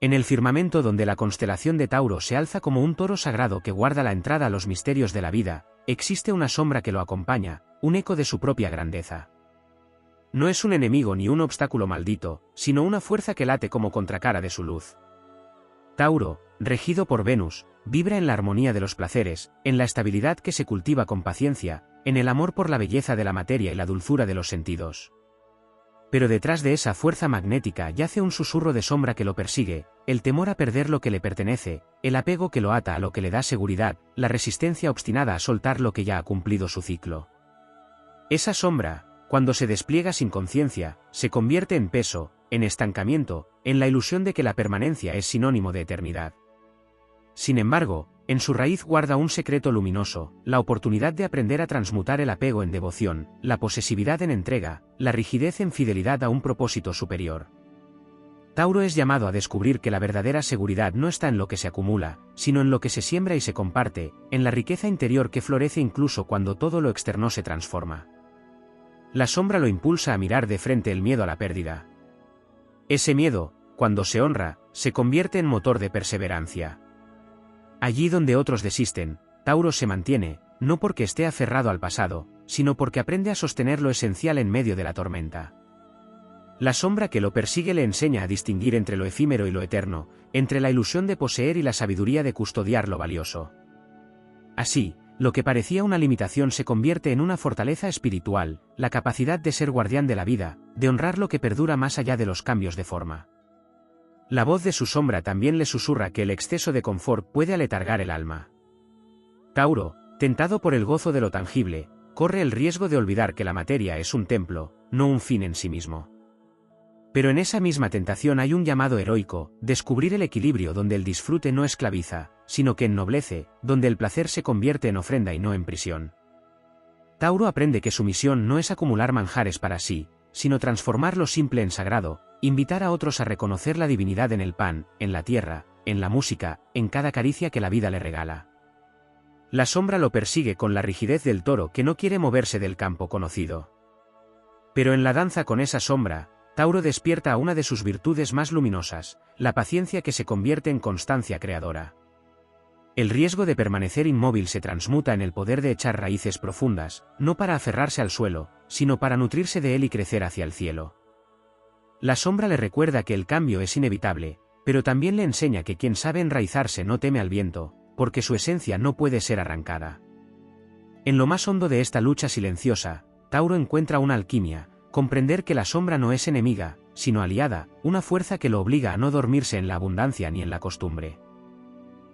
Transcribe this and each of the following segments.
En el firmamento donde la constelación de Tauro se alza como un toro sagrado que guarda la entrada a los misterios de la vida, existe una sombra que lo acompaña, un eco de su propia grandeza. No es un enemigo ni un obstáculo maldito, sino una fuerza que late como contracara de su luz. Tauro, regido por Venus, vibra en la armonía de los placeres, en la estabilidad que se cultiva con paciencia, en el amor por la belleza de la materia y la dulzura de los sentidos. Pero detrás de esa fuerza magnética yace un susurro de sombra que lo persigue, el temor a perder lo que le pertenece, el apego que lo ata a lo que le da seguridad, la resistencia obstinada a soltar lo que ya ha cumplido su ciclo. Esa sombra, cuando se despliega sin conciencia, se convierte en peso, en estancamiento, en la ilusión de que la permanencia es sinónimo de eternidad. Sin embargo, en su raíz guarda un secreto luminoso, la oportunidad de aprender a transmutar el apego en devoción, la posesividad en entrega, la rigidez en fidelidad a un propósito superior. Tauro es llamado a descubrir que la verdadera seguridad no está en lo que se acumula, sino en lo que se siembra y se comparte, en la riqueza interior que florece incluso cuando todo lo externo se transforma. La sombra lo impulsa a mirar de frente el miedo a la pérdida. Ese miedo, cuando se honra, se convierte en motor de perseverancia. Allí donde otros desisten, Tauro se mantiene, no porque esté aferrado al pasado, sino porque aprende a sostener lo esencial en medio de la tormenta. La sombra que lo persigue le enseña a distinguir entre lo efímero y lo eterno, entre la ilusión de poseer y la sabiduría de custodiar lo valioso. Así, lo que parecía una limitación se convierte en una fortaleza espiritual, la capacidad de ser guardián de la vida, de honrar lo que perdura más allá de los cambios de forma. La voz de su sombra también le susurra que el exceso de confort puede aletargar el alma. Tauro, tentado por el gozo de lo tangible, corre el riesgo de olvidar que la materia es un templo, no un fin en sí mismo. Pero en esa misma tentación hay un llamado heroico, descubrir el equilibrio donde el disfrute no esclaviza, sino que ennoblece, donde el placer se convierte en ofrenda y no en prisión. Tauro aprende que su misión no es acumular manjares para sí, sino transformar lo simple en sagrado, invitar a otros a reconocer la divinidad en el pan, en la tierra, en la música, en cada caricia que la vida le regala. La sombra lo persigue con la rigidez del toro que no quiere moverse del campo conocido. Pero en la danza con esa sombra, Tauro despierta a una de sus virtudes más luminosas, la paciencia que se convierte en constancia creadora. El riesgo de permanecer inmóvil se transmuta en el poder de echar raíces profundas, no para aferrarse al suelo, sino para nutrirse de él y crecer hacia el cielo. La sombra le recuerda que el cambio es inevitable, pero también le enseña que quien sabe enraizarse no teme al viento, porque su esencia no puede ser arrancada. En lo más hondo de esta lucha silenciosa, Tauro encuentra una alquimia, comprender que la sombra no es enemiga, sino aliada, una fuerza que lo obliga a no dormirse en la abundancia ni en la costumbre.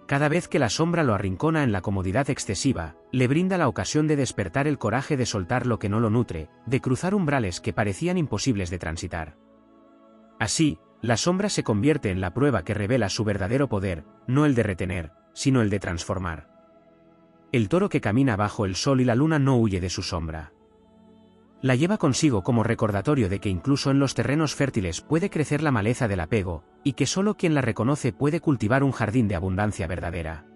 Cada vez que la sombra lo arrincona en la comodidad excesiva, le brinda la ocasión de despertar el coraje de soltar lo que no lo nutre, de cruzar umbrales que parecían imposibles de transitar. Así, la sombra se convierte en la prueba que revela su verdadero poder, no el de retener, sino el de transformar. El toro que camina bajo el sol y la luna no huye de su sombra. La lleva consigo como recordatorio de que incluso en los terrenos fértiles puede crecer la maleza del apego, y que solo quien la reconoce puede cultivar un jardín de abundancia verdadera.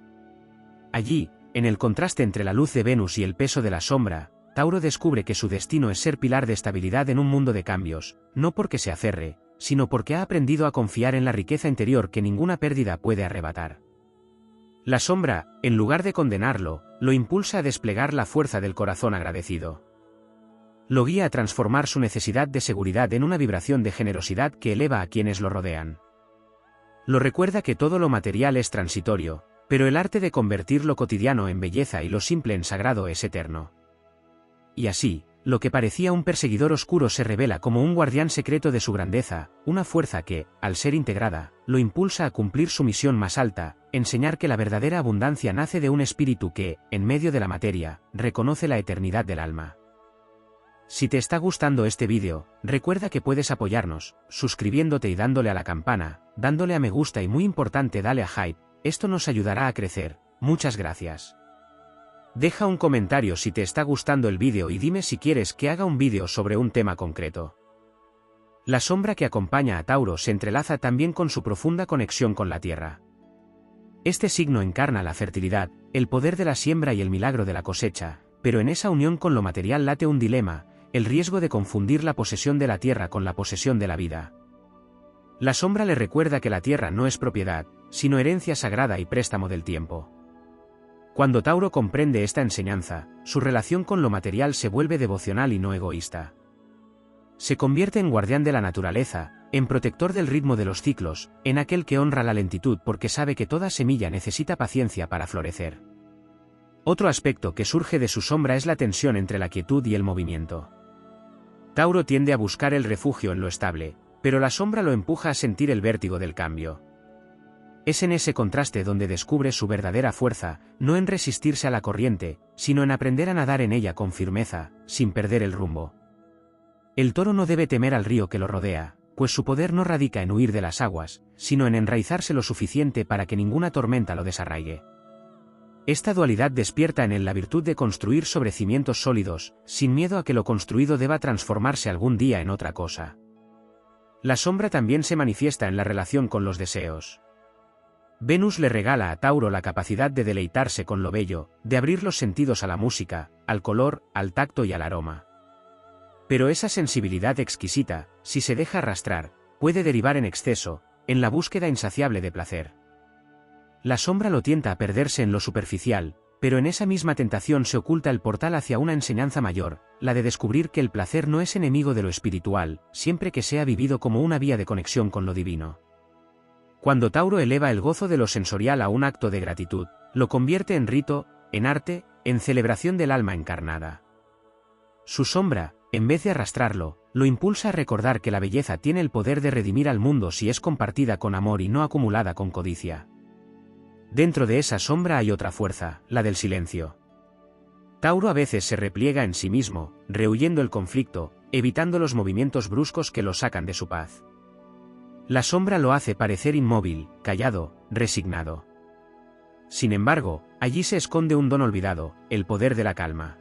Allí, en el contraste entre la luz de Venus y el peso de la sombra, Tauro descubre que su destino es ser pilar de estabilidad en un mundo de cambios, no porque se aferre, sino porque ha aprendido a confiar en la riqueza interior que ninguna pérdida puede arrebatar. La sombra, en lugar de condenarlo, lo impulsa a desplegar la fuerza del corazón agradecido. Lo guía a transformar su necesidad de seguridad en una vibración de generosidad que eleva a quienes lo rodean. Lo recuerda que todo lo material es transitorio, pero el arte de convertir lo cotidiano en belleza y lo simple en sagrado es eterno. Y así, lo que parecía un perseguidor oscuro se revela como un guardián secreto de su grandeza, una fuerza que, al ser integrada, lo impulsa a cumplir su misión más alta, enseñar que la verdadera abundancia nace de un espíritu que, en medio de la materia, reconoce la eternidad del alma. Si te está gustando este vídeo, recuerda que puedes apoyarnos, suscribiéndote y dándole a la campana, dándole a me gusta y muy importante dale a hype, esto nos ayudará a crecer, muchas gracias. Deja un comentario si te está gustando el vídeo y dime si quieres que haga un vídeo sobre un tema concreto. La sombra que acompaña a Tauro se entrelaza también con su profunda conexión con la tierra. Este signo encarna la fertilidad, el poder de la siembra y el milagro de la cosecha, pero en esa unión con lo material late un dilema, el riesgo de confundir la posesión de la tierra con la posesión de la vida. La sombra le recuerda que la tierra no es propiedad, sino herencia sagrada y préstamo del tiempo. Cuando Tauro comprende esta enseñanza, su relación con lo material se vuelve devocional y no egoísta. Se convierte en guardián de la naturaleza, en protector del ritmo de los ciclos, en aquel que honra la lentitud porque sabe que toda semilla necesita paciencia para florecer. Otro aspecto que surge de su sombra es la tensión entre la quietud y el movimiento. Tauro tiende a buscar el refugio en lo estable, pero la sombra lo empuja a sentir el vértigo del cambio. Es en ese contraste donde descubre su verdadera fuerza, no en resistirse a la corriente, sino en aprender a nadar en ella con firmeza, sin perder el rumbo. El toro no debe temer al río que lo rodea, pues su poder no radica en huir de las aguas, sino en enraizarse lo suficiente para que ninguna tormenta lo desarraigue. Esta dualidad despierta en él la virtud de construir sobre cimientos sólidos, sin miedo a que lo construido deba transformarse algún día en otra cosa. La sombra también se manifiesta en la relación con los deseos. Venus le regala a Tauro la capacidad de deleitarse con lo bello, de abrir los sentidos a la música, al color, al tacto y al aroma. Pero esa sensibilidad exquisita, si se deja arrastrar, puede derivar en exceso, en la búsqueda insaciable de placer. La sombra lo tienta a perderse en lo superficial, pero en esa misma tentación se oculta el portal hacia una enseñanza mayor, la de descubrir que el placer no es enemigo de lo espiritual, siempre que sea vivido como una vía de conexión con lo divino. Cuando Tauro eleva el gozo de lo sensorial a un acto de gratitud, lo convierte en rito, en arte, en celebración del alma encarnada. Su sombra, en vez de arrastrarlo, lo impulsa a recordar que la belleza tiene el poder de redimir al mundo si es compartida con amor y no acumulada con codicia. Dentro de esa sombra hay otra fuerza, la del silencio. Tauro a veces se repliega en sí mismo, rehuyendo el conflicto, evitando los movimientos bruscos que lo sacan de su paz. La sombra lo hace parecer inmóvil, callado, resignado. Sin embargo, allí se esconde un don olvidado, el poder de la calma.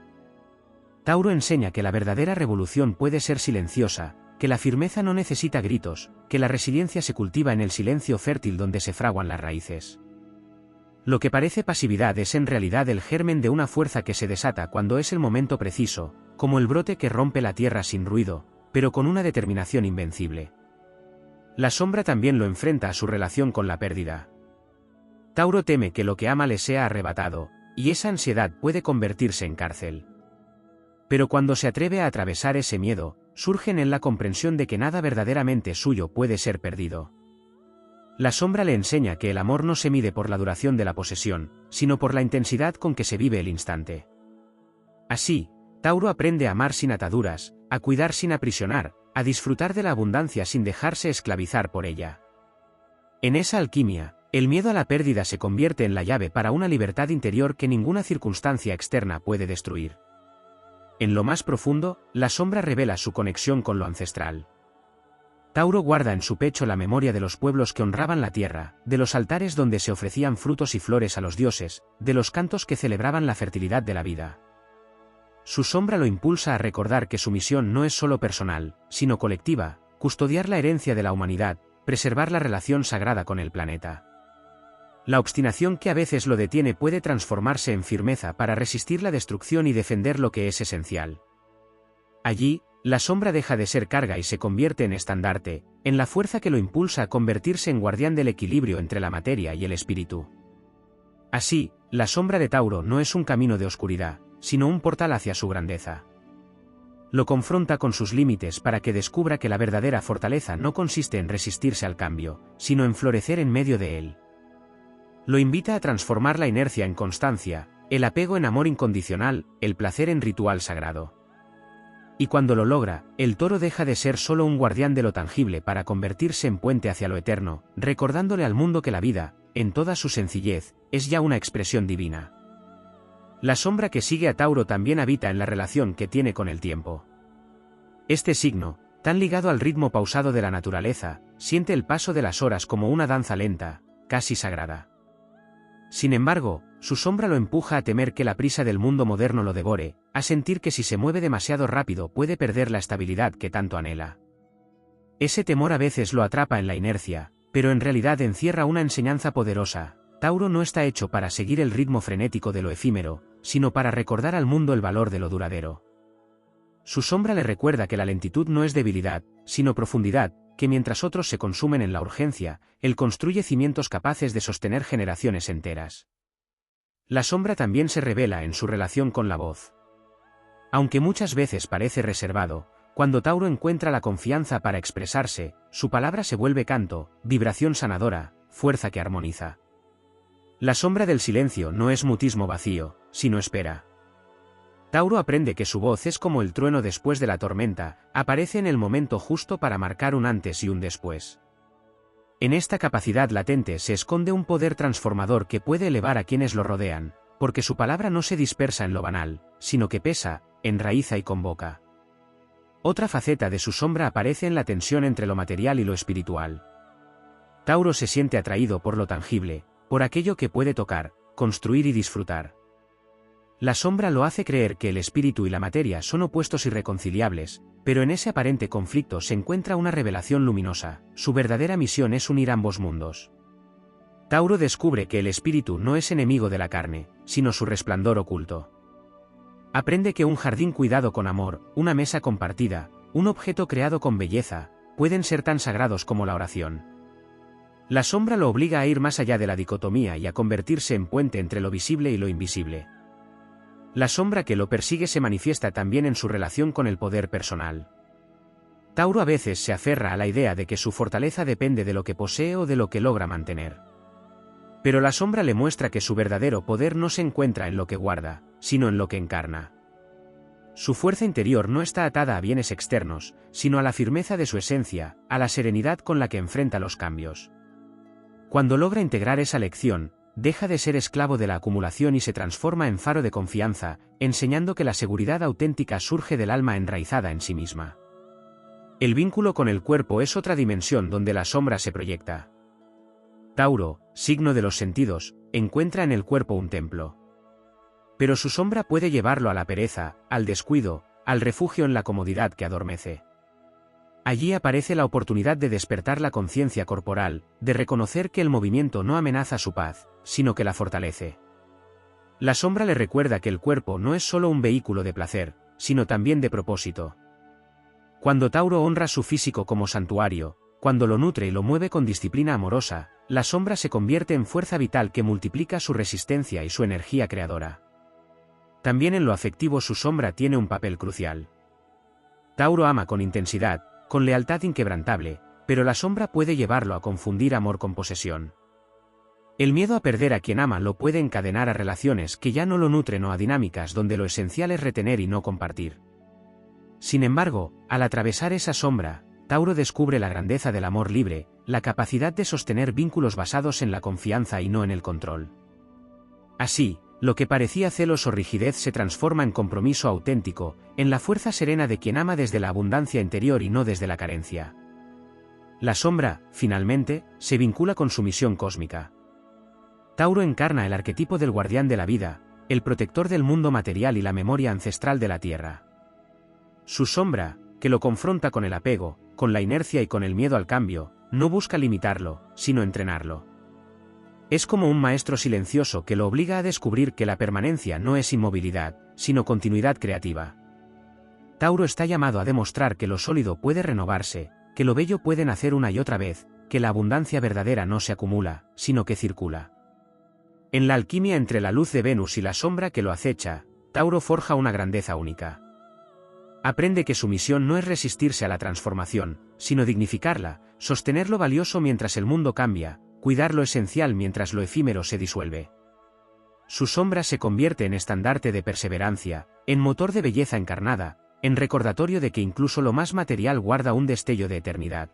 Tauro enseña que la verdadera revolución puede ser silenciosa, que la firmeza no necesita gritos, que la resiliencia se cultiva en el silencio fértil donde se fraguan las raíces. Lo que parece pasividad es en realidad el germen de una fuerza que se desata cuando es el momento preciso, como el brote que rompe la tierra sin ruido, pero con una determinación invencible. La sombra también lo enfrenta a su relación con la pérdida. Tauro teme que lo que ama le sea arrebatado, y esa ansiedad puede convertirse en cárcel. Pero cuando se atreve a atravesar ese miedo, surge en él la comprensión de que nada verdaderamente suyo puede ser perdido. La sombra le enseña que el amor no se mide por la duración de la posesión, sino por la intensidad con que se vive el instante. Así, Tauro aprende a amar sin ataduras, a cuidar sin aprisionar, a disfrutar de la abundancia sin dejarse esclavizar por ella. En esa alquimia, el miedo a la pérdida se convierte en la llave para una libertad interior que ninguna circunstancia externa puede destruir. En lo más profundo, la sombra revela su conexión con lo ancestral. Tauro guarda en su pecho la memoria de los pueblos que honraban la tierra, de los altares donde se ofrecían frutos y flores a los dioses, de los cantos que celebraban la fertilidad de la vida. Su sombra lo impulsa a recordar que su misión no es solo personal, sino colectiva, custodiar la herencia de la humanidad, preservar la relación sagrada con el planeta. La obstinación que a veces lo detiene puede transformarse en firmeza para resistir la destrucción y defender lo que es esencial. Allí, la sombra deja de ser carga y se convierte en estandarte, en la fuerza que lo impulsa a convertirse en guardián del equilibrio entre la materia y el espíritu. Así, la sombra de Tauro no es un camino de oscuridad, sino un portal hacia su grandeza. Lo confronta con sus límites para que descubra que la verdadera fortaleza no consiste en resistirse al cambio, sino en florecer en medio de él. Lo invita a transformar la inercia en constancia, el apego en amor incondicional, el placer en ritual sagrado. Y cuando lo logra, el toro deja de ser solo un guardián de lo tangible para convertirse en puente hacia lo eterno, recordándole al mundo que la vida, en toda su sencillez, es ya una expresión divina. La sombra que sigue a Tauro también habita en la relación que tiene con el tiempo. Este signo, tan ligado al ritmo pausado de la naturaleza, siente el paso de las horas como una danza lenta, casi sagrada. Sin embargo, su sombra lo empuja a temer que la prisa del mundo moderno lo devore, a sentir que si se mueve demasiado rápido puede perder la estabilidad que tanto anhela. Ese temor a veces lo atrapa en la inercia, pero en realidad encierra una enseñanza poderosa. Tauro no está hecho para seguir el ritmo frenético de lo efímero, sino para recordar al mundo el valor de lo duradero. Su sombra le recuerda que la lentitud no es debilidad, sino profundidad, que mientras otros se consumen en la urgencia, él construye cimientos capaces de sostener generaciones enteras. La sombra también se revela en su relación con la voz. Aunque muchas veces parece reservado, cuando Tauro encuentra la confianza para expresarse, su palabra se vuelve canto, vibración sanadora, fuerza que armoniza. La sombra del silencio no es mutismo vacío, sino espera. Tauro aprende que su voz es como el trueno después de la tormenta, aparece en el momento justo para marcar un antes y un después. En esta capacidad latente se esconde un poder transformador que puede elevar a quienes lo rodean, porque su palabra no se dispersa en lo banal, sino que pesa, enraiza y convoca. Otra faceta de su sombra aparece en la tensión entre lo material y lo espiritual. Tauro se siente atraído por lo tangible, por aquello que puede tocar, construir y disfrutar. La sombra lo hace creer que el espíritu y la materia son opuestos irreconciliables, pero en ese aparente conflicto se encuentra una revelación luminosa. Su verdadera misión es unir ambos mundos. Tauro descubre que el espíritu no es enemigo de la carne, sino su resplandor oculto. Aprende que un jardín cuidado con amor, una mesa compartida, un objeto creado con belleza, pueden ser tan sagrados como la oración. La sombra lo obliga a ir más allá de la dicotomía y a convertirse en puente entre lo visible y lo invisible. La sombra que lo persigue se manifiesta también en su relación con el poder personal. Tauro a veces se aferra a la idea de que su fortaleza depende de lo que posee o de lo que logra mantener. Pero la sombra le muestra que su verdadero poder no se encuentra en lo que guarda, sino en lo que encarna. Su fuerza interior no está atada a bienes externos, sino a la firmeza de su esencia, a la serenidad con la que enfrenta los cambios. Cuando logra integrar esa lección, deja de ser esclavo de la acumulación y se transforma en faro de confianza, enseñando que la seguridad auténtica surge del alma enraizada en sí misma. El vínculo con el cuerpo es otra dimensión donde la sombra se proyecta. Tauro, signo de los sentidos, encuentra en el cuerpo un templo. Pero su sombra puede llevarlo a la pereza, al descuido, al refugio en la comodidad que adormece. Allí aparece la oportunidad de despertar la conciencia corporal, de reconocer que el movimiento no amenaza su paz, sino que la fortalece. La sombra le recuerda que el cuerpo no es solo un vehículo de placer, sino también de propósito. Cuando Tauro honra su físico como santuario, cuando lo nutre y lo mueve con disciplina amorosa, la sombra se convierte en fuerza vital que multiplica su resistencia y su energía creadora. También en lo afectivo su sombra tiene un papel crucial. Tauro ama con intensidad, con lealtad inquebrantable, pero la sombra puede llevarlo a confundir amor con posesión. El miedo a perder a quien ama lo puede encadenar a relaciones que ya no lo nutren o a dinámicas donde lo esencial es retener y no compartir. Sin embargo, al atravesar esa sombra, Tauro descubre la grandeza del amor libre, la capacidad de sostener vínculos basados en la confianza y no en el control. Así, lo que parecía celos o rigidez se transforma en compromiso auténtico, en la fuerza serena de quien ama desde la abundancia interior y no desde la carencia. La sombra, finalmente, se vincula con su misión cósmica. Tauro encarna el arquetipo del guardián de la vida, el protector del mundo material y la memoria ancestral de la Tierra. Su sombra, que lo confronta con el apego, con la inercia y con el miedo al cambio, no busca limitarlo, sino entrenarlo. Es como un maestro silencioso que lo obliga a descubrir que la permanencia no es inmovilidad, sino continuidad creativa. Tauro está llamado a demostrar que lo sólido puede renovarse, que lo bello puede nacer una y otra vez, que la abundancia verdadera no se acumula, sino que circula. En la alquimia entre la luz de Venus y la sombra que lo acecha, Tauro forja una grandeza única. Aprende que su misión no es resistirse a la transformación, sino dignificarla, sostener lo valioso mientras el mundo cambia, cuidar lo esencial mientras lo efímero se disuelve. Su sombra se convierte en estandarte de perseverancia, en motor de belleza encarnada, en recordatorio de que incluso lo más material guarda un destello de eternidad.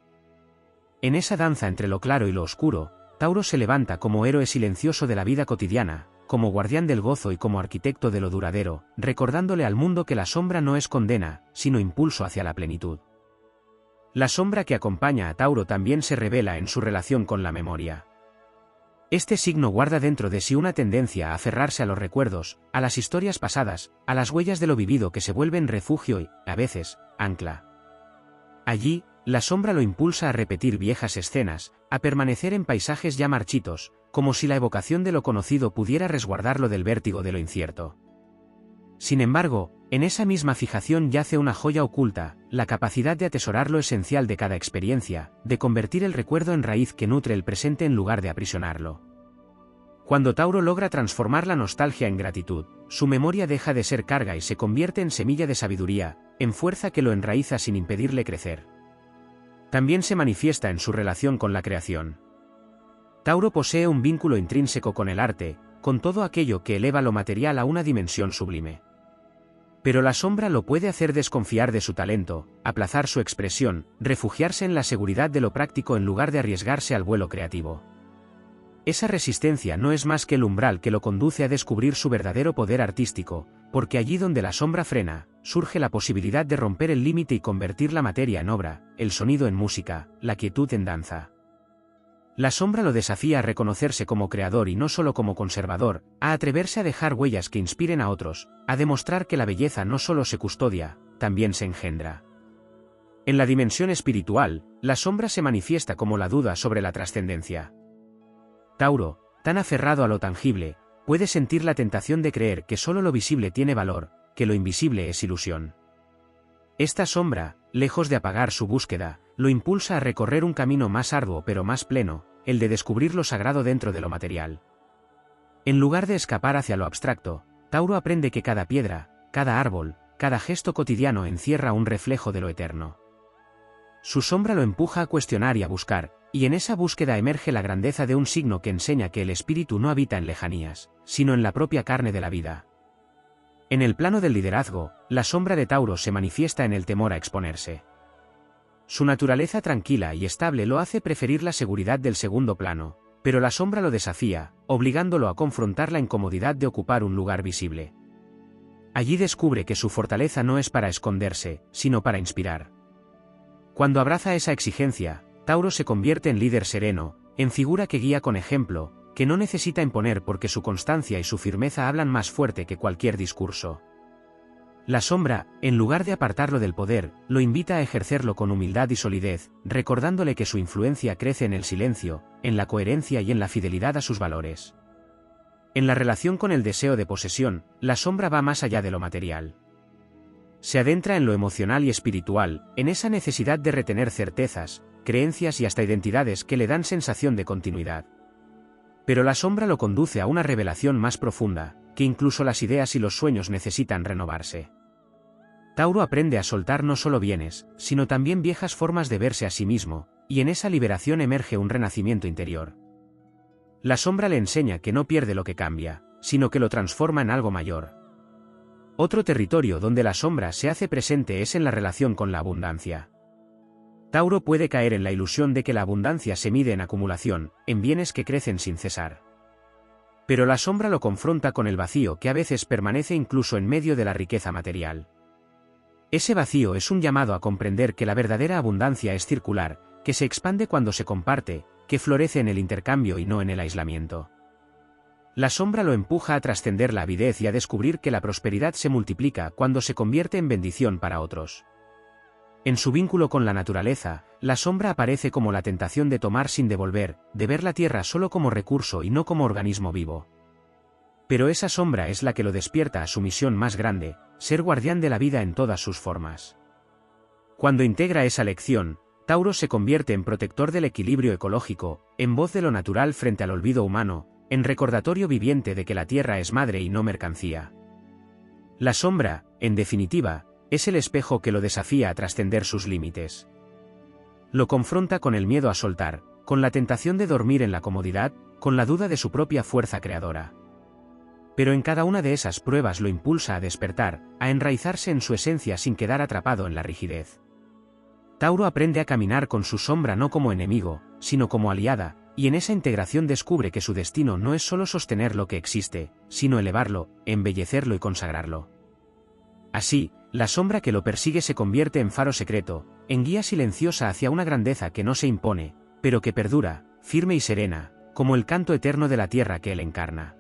En esa danza entre lo claro y lo oscuro, Tauro se levanta como héroe silencioso de la vida cotidiana, como guardián del gozo y como arquitecto de lo duradero, recordándole al mundo que la sombra no es condena, sino impulso hacia la plenitud. La sombra que acompaña a Tauro también se revela en su relación con la memoria. Este signo guarda dentro de sí una tendencia a aferrarse a los recuerdos, a las historias pasadas, a las huellas de lo vivido que se vuelven refugio y, a veces, ancla. Allí, la sombra lo impulsa a repetir viejas escenas, a permanecer en paisajes ya marchitos, como si la evocación de lo conocido pudiera resguardarlo del vértigo de lo incierto. Sin embargo, En esa misma fijación yace una joya oculta, la capacidad de atesorar lo esencial de cada experiencia, de convertir el recuerdo en raíz que nutre el presente en lugar de aprisionarlo. Cuando Tauro logra transformar la nostalgia en gratitud, su memoria deja de ser carga y se convierte en semilla de sabiduría, en fuerza que lo enraiza sin impedirle crecer. También se manifiesta en su relación con la creación. Tauro posee un vínculo intrínseco con el arte, con todo aquello que eleva lo material a una dimensión sublime. Pero la sombra lo puede hacer desconfiar de su talento, aplazar su expresión, refugiarse en la seguridad de lo práctico en lugar de arriesgarse al vuelo creativo. Esa resistencia no es más que el umbral que lo conduce a descubrir su verdadero poder artístico, porque allí donde la sombra frena, surge la posibilidad de romper el límite y convertir la materia en obra, el sonido en música, la quietud en danza. La sombra lo desafía a reconocerse como creador y no solo como conservador, a atreverse a dejar huellas que inspiren a otros, a demostrar que la belleza no solo se custodia, también se engendra. En la dimensión espiritual, la sombra se manifiesta como la duda sobre la trascendencia. Tauro, tan aferrado a lo tangible, puede sentir la tentación de creer que solo lo visible tiene valor, que lo invisible es ilusión. Esta sombra, lejos de apagar su búsqueda, lo impulsa a recorrer un camino más arduo pero más pleno, el de descubrir lo sagrado dentro de lo material. En lugar de escapar hacia lo abstracto, Tauro aprende que cada piedra, cada árbol, cada gesto cotidiano encierra un reflejo de lo eterno. Su sombra lo empuja a cuestionar y a buscar, y en esa búsqueda emerge la grandeza de un signo que enseña que el espíritu no habita en lejanías, sino en la propia carne de la vida. En el plano del liderazgo, la sombra de Tauro se manifiesta en el temor a exponerse. Su naturaleza tranquila y estable lo hace preferir la seguridad del segundo plano, pero la sombra lo desafía, obligándolo a confrontar la incomodidad de ocupar un lugar visible. Allí descubre que su fortaleza no es para esconderse, sino para inspirar. Cuando abraza esa exigencia, Tauro se convierte en líder sereno, en figura que guía con ejemplo, que no necesita imponer porque su constancia y su firmeza hablan más fuerte que cualquier discurso. La sombra, en lugar de apartarlo del poder, lo invita a ejercerlo con humildad y solidez, recordándole que su influencia crece en el silencio, en la coherencia y en la fidelidad a sus valores. En la relación con el deseo de posesión, la sombra va más allá de lo material. Se adentra en lo emocional y espiritual, en esa necesidad de retener certezas, creencias y hasta identidades que le dan sensación de continuidad. Pero la sombra lo conduce a una revelación más profunda, que incluso las ideas y los sueños necesitan renovarse. Tauro aprende a soltar no solo bienes, sino también viejas formas de verse a sí mismo, y en esa liberación emerge un renacimiento interior. La sombra le enseña que no pierde lo que cambia, sino que lo transforma en algo mayor. Otro territorio donde la sombra se hace presente es en la relación con la abundancia. Tauro puede caer en la ilusión de que la abundancia se mide en acumulación, en bienes que crecen sin cesar. Pero la sombra lo confronta con el vacío que a veces permanece incluso en medio de la riqueza material. Ese vacío es un llamado a comprender que la verdadera abundancia es circular, que se expande cuando se comparte, que florece en el intercambio y no en el aislamiento. La sombra lo empuja a trascender la avidez y a descubrir que la prosperidad se multiplica cuando se convierte en bendición para otros. En su vínculo con la naturaleza, la sombra aparece como la tentación de tomar sin devolver, de ver la tierra solo como recurso y no como organismo vivo. Pero esa sombra es la que lo despierta a su misión más grande, ser guardián de la vida en todas sus formas. Cuando integra esa lección, Tauro se convierte en protector del equilibrio ecológico, en voz de lo natural frente al olvido humano, en recordatorio viviente de que la tierra es madre y no mercancía. La sombra, en definitiva, es el espejo que lo desafía a trascender sus límites. Lo confronta con el miedo a soltar, con la tentación de dormir en la comodidad, con la duda de su propia fuerza creadora. Pero en cada una de esas pruebas lo impulsa a despertar, a enraizarse en su esencia sin quedar atrapado en la rigidez. Tauro aprende a caminar con su sombra no como enemigo, sino como aliada, y en esa integración descubre que su destino no es solo sostener lo que existe, sino elevarlo, embellecerlo y consagrarlo. Así, la sombra que lo persigue se convierte en faro secreto, en guía silenciosa hacia una grandeza que no se impone, pero que perdura, firme y serena, como el canto eterno de la tierra que él encarna.